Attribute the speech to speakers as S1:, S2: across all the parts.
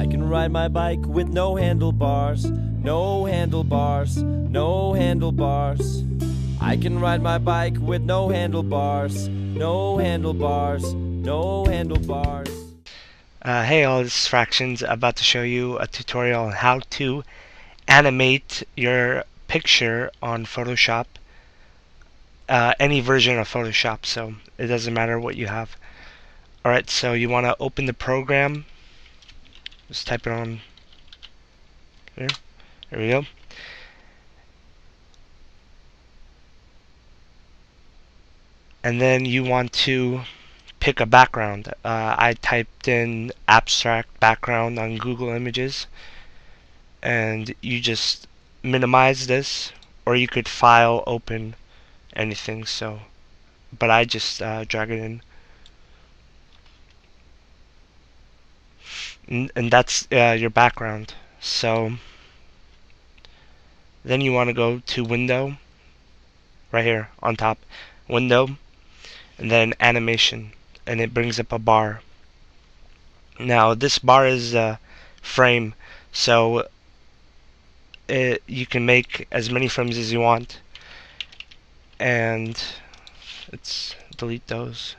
S1: I can ride my bike with no handlebars, no handlebars, no handlebars. I can ride my bike with no handlebars, no handlebars, no handlebars.
S2: Hey all, this is Fractions, about to show you a tutorial on how to animate your picture on Photoshop, any version of Photoshop, so it doesn't matter what you have. Alright, so you want to open the program, just type it on here, there we go. And then you want to pick a background. I typed in abstract background on Google Images, and you just minimize this, or you could file open anything, so but I just drag it in, and that's your background. So then you want to go to window, right here on top, window, and then animation, and it brings up a bar. Now this bar is a frame, so you can make as many frames as you want, and let's delete those.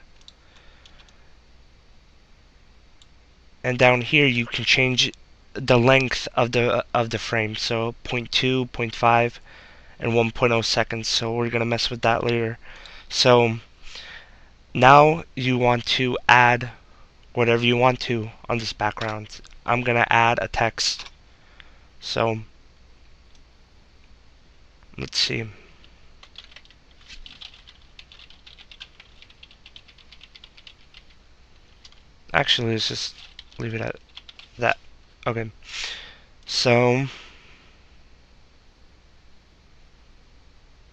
S2: And down here you can change the length of the frame, so 0.2, 0.5, and 1.0 seconds. So we're gonna mess with that later. So now you want to add whatever you want to on this background. I'm gonna add a text. So let's see. Actually, let's just leave it at that. Okay. So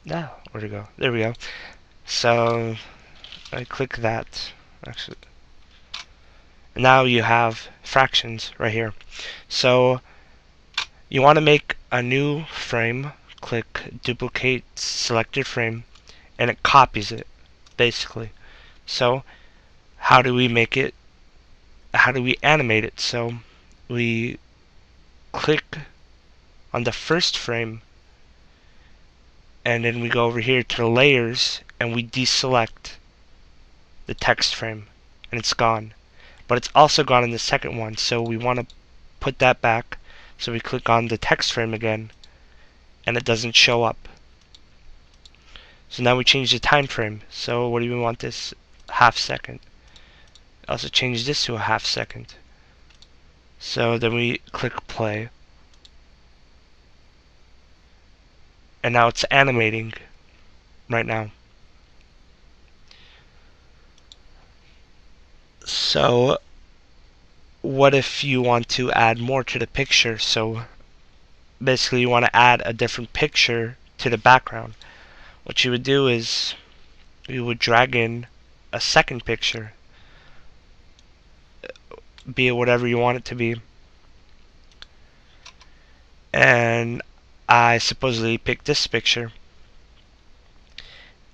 S2: now, where'd it go? There we go. So I click that. Actually, now you have fractions right here. So you want to make a new frame. Click duplicate selected frame, and it copies it basically. So how do we make it? How do we animate it? So we click on the first frame, and then we go over here to the layers, and we deselect the text frame, and it's gone. But it's also gone in the second one, so we want to put that back. So we click on the text frame again, and it doesn't show up. So now we change the time frame. So what do we want this? Half second. Also change this to a half second. So then we click play, and now it's animating right now. So what if you want to add more to the picture? So basically you want to add a different picture to the background. What you would do is you would drag in a second picture, be it whatever you want it to be. And I supposedly picked this picture,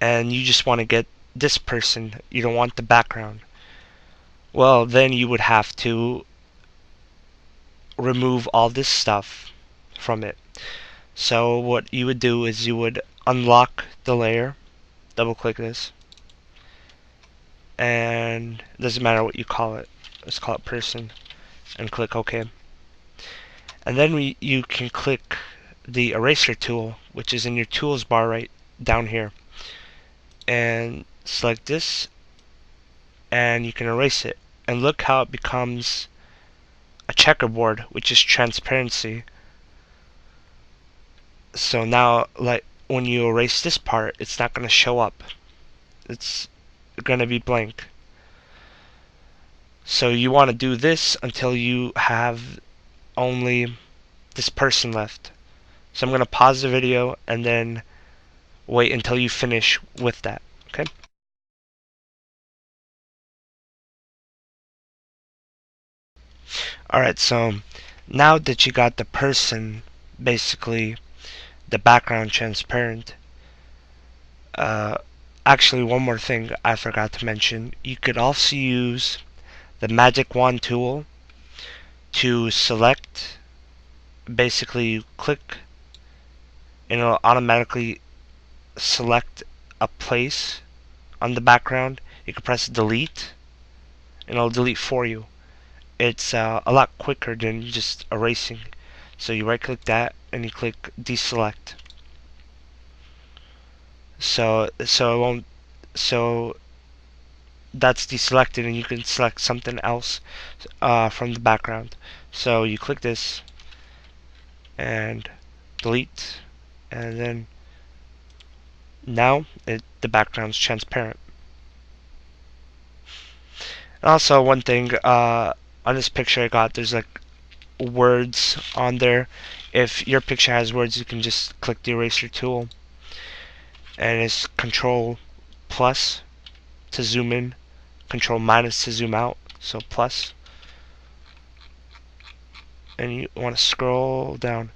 S2: and you just want to get this person, you don't want the background. Well, then you would have to remove all this stuff from it. So what you would do is you would unlock the layer, double click this, and it doesn't matter what you call it, let's call it person, and click OK. And then you can click the eraser tool, which is in your tools bar right down here, and select this, and you can erase it. And look how it becomes a checkerboard, which is transparency. So now, like when you erase this part, it's not going to show up. It's going to be blank. So you want to do this until you have only this person left. So I'm going to pause the video and then wait until you finish with that. Okay? Alright, so now that you got the person, basically the background transparent, actually one more thing I forgot to mention. You could also use the magic wand tool to select, basically you click and it'll automatically select a place on the background. You can press delete and it'll delete for you. It's a lot quicker than just erasing. So you right click that and you click deselect. So it won't, so that's deselected and you can select something else from the background. So you click this and delete, and then now the background's transparent. And also one thing, on this picture I got, there's like words on there. If your picture has words, you can just click the eraser tool, and it's Control plus to zoom in, Control minus to zoom out. So plus, and you want to scroll down,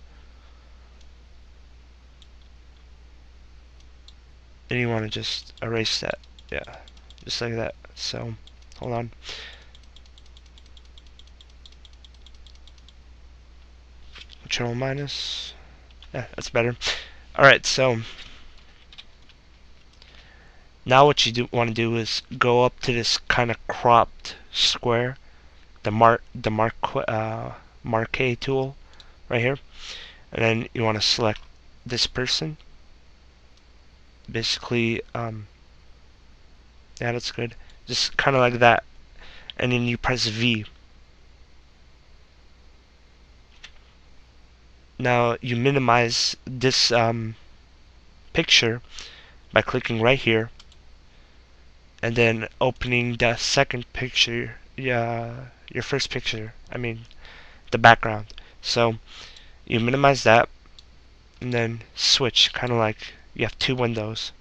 S2: and you want to just erase that. Yeah, just like that. So hold on. Control minus. Yeah, that's better. Alright, so now what you want to do is go up to this kind of cropped square, the marquee tool right here, and then you want to select this person. Basically, yeah, that's good. Just kind of like that, and then you press V. Now you minimize this picture by clicking right here, and then opening the second picture, your first picture. I mean, the background. So you minimize that and then switch, kind of like you have two windows,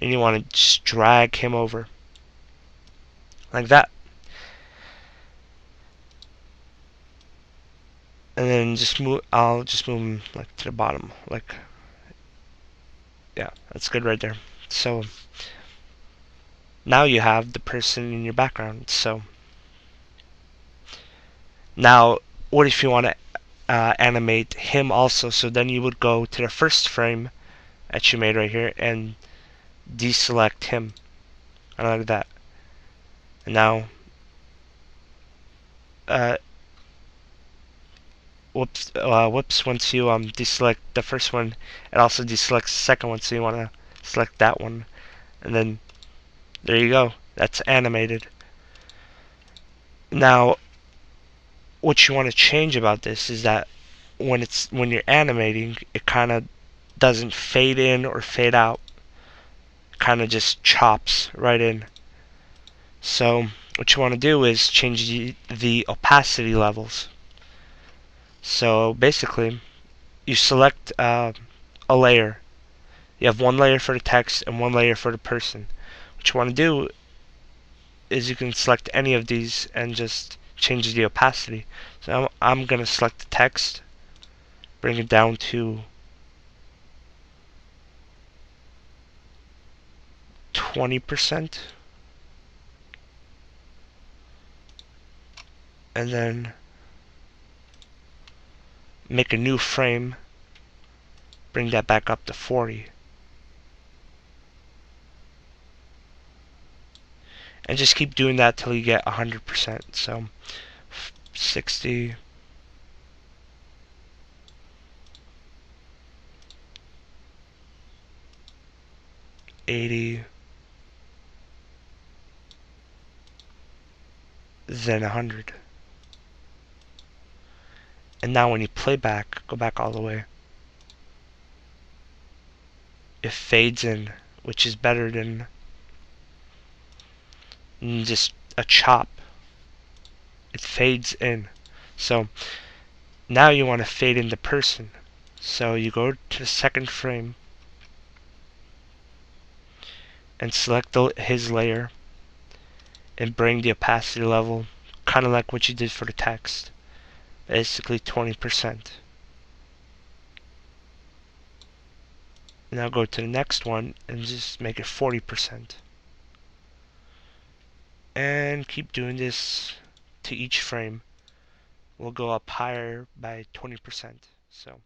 S2: and you want to just drag him over like that, and then just move. I'll just move him like to the bottom, like, yeah, that's good right there. So now you have the person in your background. So now what if you want to animate him also? So then you would go to the first frame that you made right here and deselect him, kind of like that. And now uh, whoops, once you deselect the first one, it also deselects the second one, so you want to select that one, and then there you go, that's animated. Now what you want to change about this is that when you're animating, it kind of doesn't fade in or fade out, kind of just chops right in. So what you want to do is change the opacity levels. So basically you select a layer. You have one layer for the text and one layer for the person. What you want to do is you can select any of these and just change the opacity. So I'm going to select the text, bring it down to 20%, and then make a new frame, bring that back up to 40. And just keep doing that till you get 100%. So 60, 80, then 100. And now when you play back, go back all the way, it fades in, which is better than just a chop. It fades in. So now you want to fade in the person. So you go to the second frame and select his layer and bring the opacity level, kind of like what you did for the text, basically 20%. Now go to the next one and just make it 40%. And keep doing this to each frame will go up higher by 20%. So